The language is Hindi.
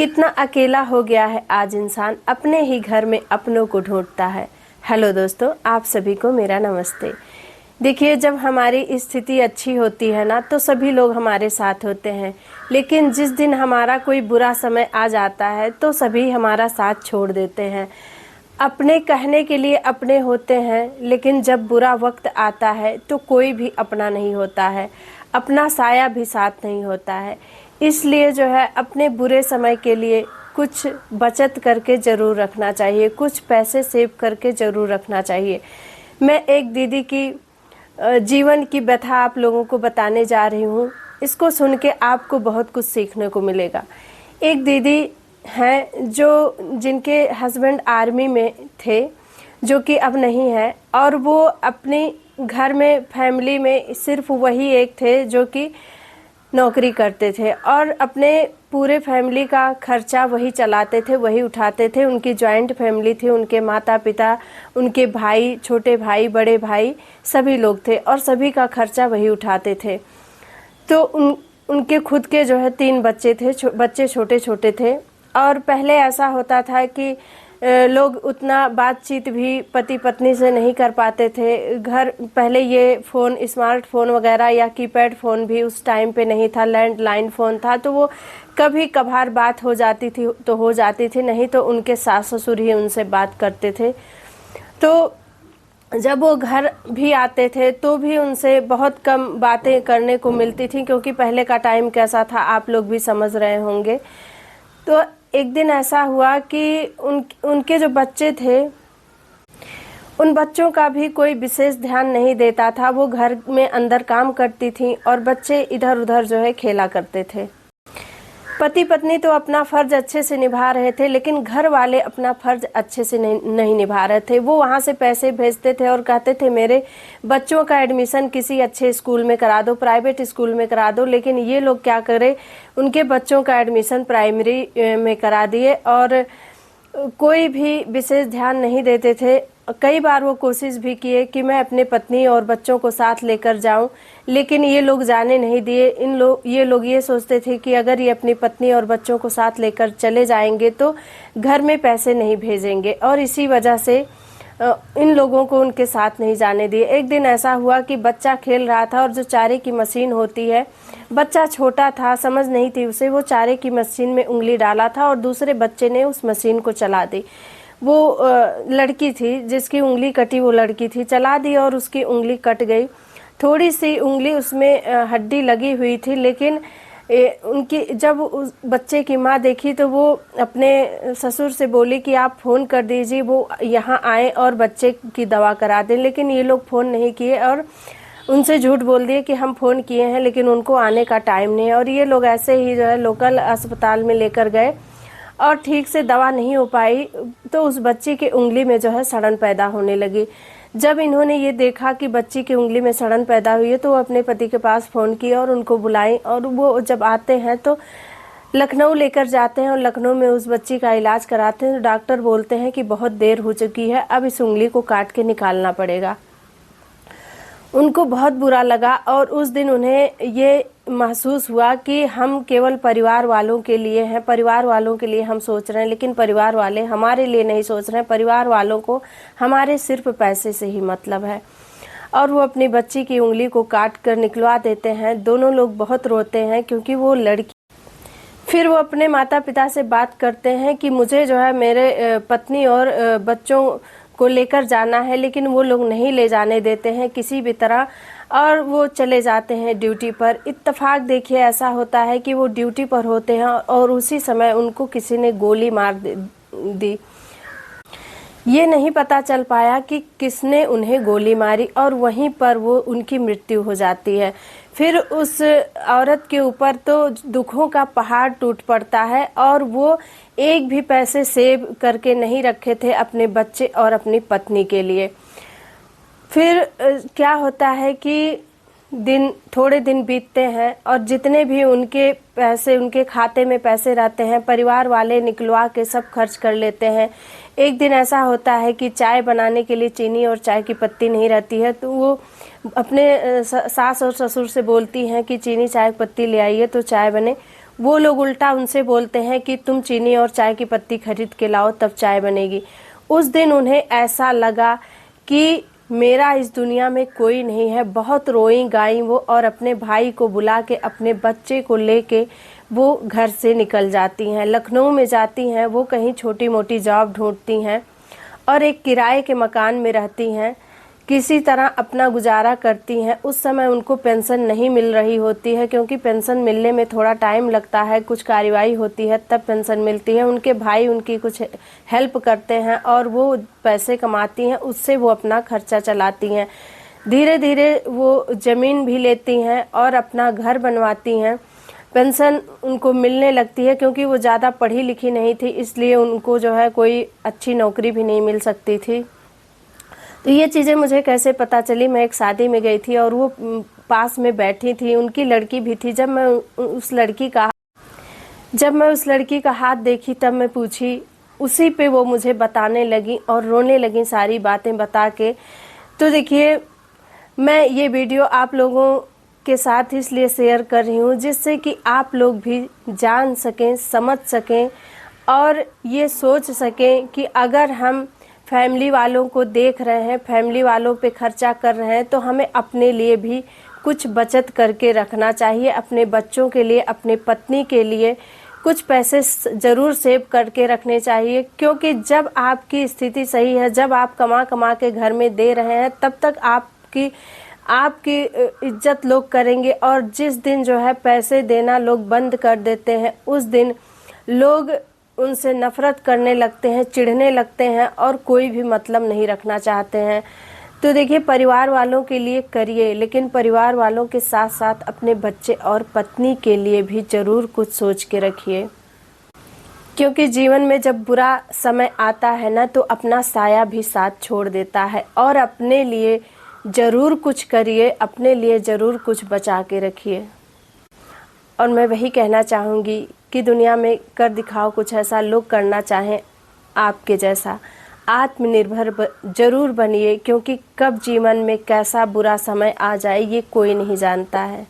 कितना अकेला हो गया है आज इंसान, अपने ही घर में अपनों को ढूंढता है। हेलो दोस्तों, आप सभी को मेरा नमस्ते। देखिए, जब हमारी स्थिति अच्छी होती है ना तो सभी लोग हमारे साथ होते हैं, लेकिन जिस दिन हमारा कोई बुरा समय आ जाता है तो सभी हमारा साथ छोड़ देते हैं। अपने कहने के लिए अपने होते हैं, लेकिन जब बुरा वक्त आता है तो कोई भी अपना नहीं होता है, अपना साया भी साथ नहीं होता है। इसलिए जो है अपने बुरे समय के लिए कुछ बचत करके ज़रूर रखना चाहिए, कुछ पैसे सेव करके ज़रूर रखना चाहिए। मैं एक दीदी की जीवन की व्यथा आप लोगों को बताने जा रही हूँ। इसको सुन के आपको बहुत कुछ सीखने को मिलेगा। एक दीदी हैं जिनके हस्बैंड आर्मी में थे, जो कि अब नहीं है, और वो अपने घर में फैमिली में सिर्फ वही एक थे जो कि नौकरी करते थे और अपने पूरे फैमिली का खर्चा वही चलाते थे, वही उठाते थे। उनकी जॉइंट फैमिली थी, उनके माता पिता, उनके भाई, छोटे भाई, बड़े भाई, सभी लोग थे और सभी का खर्चा वही उठाते थे। तो उनके खुद के जो है 3 बच्चे थे, बच्चे छोटे छोटे थे। और पहले ऐसा होता था कि लोग उतना बातचीत भी पति पत्नी से नहीं कर पाते थे। घर पहले ये फ़ोन, स्मार्टफोन वगैरह या कीपैड फ़ोन भी उस टाइम पे नहीं था, लैंडलाइन फ़ोन था, तो वो कभी कभार बात हो जाती थी तो हो जाती थी, नहीं तो उनके सास ससुर ही उनसे बात करते थे। तो जब वो घर भी आते थे तो भी उनसे बहुत कम बातें करने को मिलती थी, क्योंकि पहले का टाइम कैसा था आप लोग भी समझ रहे होंगे। तो एक दिन ऐसा हुआ कि उनके जो बच्चे थे, उन बच्चों का भी कोई विशेष ध्यान नहीं देता था। वो घर में अंदर काम करती थी और बच्चे इधर उधर जो है खेला करते थे। पति पत्नी तो अपना फर्ज अच्छे से निभा रहे थे, लेकिन घर वाले अपना फर्ज अच्छे से नहीं निभा रहे थे। वो वहाँ से पैसे भेजते थे और कहते थे मेरे बच्चों का एडमिशन किसी अच्छे स्कूल में करा दो, प्राइवेट स्कूल में करा दो। लेकिन ये लोग क्या करे, उनके बच्चों का एडमिशन प्राइमरी में करा दिए और कोई भी विशेष ध्यान नहीं देते थे। कई बार वो कोशिश भी किए कि मैं अपने पत्नी और बच्चों को साथ लेकर जाऊं, लेकिन ये लोग जाने नहीं दिए। ये लोग ये सोचते थे कि अगर ये अपनी पत्नी और बच्चों को साथ लेकर चले जाएंगे तो घर में पैसे नहीं भेजेंगे, और इसी वजह से इन लोगों को उनके साथ नहीं जाने दिए। एक दिन ऐसा हुआ कि बच्चा खेल रहा था और जो चारे की मशीन होती है, बच्चा छोटा था, समझ नहीं थी उसे, वो चारे की मशीन में उंगली डाला था और दूसरे बच्चे ने उस मशीन को चला दी। वो लड़की थी जिसकी उंगली कटी, वो लड़की थी, चला दी और उसकी उंगली कट गई। थोड़ी सी उंगली उसमें हड्डी लगी हुई थी, लेकिन उनकी जब उस बच्चे की माँ देखी तो वो अपने ससुर से बोली कि आप फ़ोन कर दीजिए, वो यहाँ आए और बच्चे की दवा करा दें। लेकिन ये लोग फ़ोन नहीं किए और उनसे झूठ बोल दिए कि हम फ़ोन किए हैं, लेकिन उनको आने का टाइम नहीं है। और ये लोग ऐसे ही जो है लोकल अस्पताल में लेकर गए और ठीक से दवा नहीं हो पाई तो उस बच्ची की उंगली में जो है सड़न पैदा होने लगी। जब इन्होंने ये देखा कि बच्ची की उंगली में सड़न पैदा हुई है तो वो अपने पति के पास फ़ोन किया और उनको बुलाई, और वो जब आते हैं तो लखनऊ लेकर जाते हैं और लखनऊ में उस बच्ची का इलाज कराते हैं। तो डॉक्टर बोलते हैं कि बहुत देर हो चुकी है, अब इस उंगली को काट के निकालना पड़ेगा। उनको बहुत बुरा लगा और उस दिन उन्हें ये महसूस हुआ कि हम केवल परिवार वालों के लिए हैं, परिवार वालों के लिए हम सोच रहे हैं, लेकिन परिवार वाले हमारे लिए नहीं सोच रहे हैं। परिवार वालों को हमारे सिर्फ पैसे से ही मतलब है। और वो अपनी बच्ची की उंगली को काट कर निकलवा देते हैं। दोनों लोग बहुत रोते हैं क्योंकि वो लड़की। फिर वो अपने माता पिता से बात करते हैं कि मुझे जो है मेरे पत्नी और बच्चों को लेकर जाना है, लेकिन वो लोग नहीं ले जाने देते हैं किसी भी तरह, और वो चले जाते हैं ड्यूटी पर। इत्तेफाक देखिए ऐसा होता है कि वो ड्यूटी पर होते हैं और उसी समय उनको किसी ने गोली मार दी। ये नहीं पता चल पाया कि किसने उन्हें गोली मारी और वहीं पर वो उनकी मृत्यु हो जाती है। फिर उस औरत के ऊपर तो दुखों का पहाड़ टूट पड़ता है और वो एक भी पैसे सेव करके नहीं रखे थे अपने बच्चे और अपनी पत्नी के लिए। फिर क्या होता है कि थोड़े दिन बीतते हैं और जितने भी उनके पैसे, उनके खाते में पैसे रहते हैं, परिवार वाले निकलवा के सब खर्च कर लेते हैं। एक दिन ऐसा होता है कि चाय बनाने के लिए चीनी और चाय की पत्ती नहीं रहती है, तो वो अपने सास और ससुर से बोलती हैं कि चीनी चाय पत्ती ले आइए तो चाय बने। वो लोग उल्टा उनसे बोलते हैं कि तुम चीनी और चाय की पत्ती खरीद के लाओ तब चाय बनेगी। उस दिन उन्हें ऐसा लगा कि मेरा इस दुनिया में कोई नहीं है। बहुत रोई गाई वो और अपने भाई को बुला के अपने बच्चे को लेके वो घर से निकल जाती हैं। लखनऊ में जाती हैं, वो कहीं छोटी मोटी जॉब ढूंढती हैं और एक किराए के मकान में रहती हैं। किसी तरह अपना गुजारा करती हैं। उस समय उनको पेंशन नहीं मिल रही होती है, क्योंकि पेंशन मिलने में थोड़ा टाइम लगता है, कुछ कार्रवाई होती है तब पेंशन मिलती है। उनके भाई उनकी कुछ हेल्प करते हैं और वो पैसे कमाती हैं, उससे वो अपना खर्चा चलाती हैं। धीरे धीरे वो ज़मीन भी लेती हैं और अपना घर बनवाती हैं। पेंशन उनको मिलने लगती है, क्योंकि वो ज़्यादा पढ़ी लिखी नहीं थी, इसलिए उनको जो है कोई अच्छी नौकरी भी नहीं मिल सकती थी। तो ये चीज़ें मुझे कैसे पता चली, मैं एक शादी में गई थी और वो पास में बैठी थी, उनकी लड़की भी थी। जब मैं उस लड़की का हाथ देखी तब मैं पूछी, उसी पे वो मुझे बताने लगी और रोने लगी सारी बातें बता के। तो देखिए, मैं ये वीडियो आप लोगों के साथ इसलिए शेयर कर रही हूँ जिससे कि आप लोग भी जान सकें, समझ सकें और ये सोच सकें कि अगर हम फैमिली वालों को देख रहे हैं, फैमिली वालों पे खर्चा कर रहे हैं, तो हमें अपने लिए भी कुछ बचत करके रखना चाहिए। अपने बच्चों के लिए, अपने पत्नी के लिए कुछ पैसे ज़रूर सेव करके रखने चाहिए, क्योंकि जब आपकी स्थिति सही है, जब आप कमा कमा के घर में दे रहे हैं, तब तक आपकी इज्जत लोग करेंगे। और जिस दिन जो है पैसे देना लोग बंद कर देते हैं, उस दिन लोग उनसे नफरत करने लगते हैं, चिढ़ने लगते हैं और कोई भी मतलब नहीं रखना चाहते हैं। तो देखिए, परिवार वालों के लिए करिए, लेकिन परिवार वालों के साथ साथ अपने बच्चे और पत्नी के लिए भी ज़रूर कुछ सोच के रखिए, क्योंकि जीवन में जब बुरा समय आता है ना, तो अपना साया भी साथ छोड़ देता है। और अपने लिए ज़रूर कुछ करिए, अपने लिए ज़रूर कुछ बचा के रखिए। और मैं वही कहना चाहूँगी कि दुनिया में कर दिखाओ कुछ ऐसा लोग करना चाहें आपके जैसा। आत्मनिर्भर जरूर बनिए, क्योंकि कब जीवन में कैसा बुरा समय आ जाए ये कोई नहीं जानता है।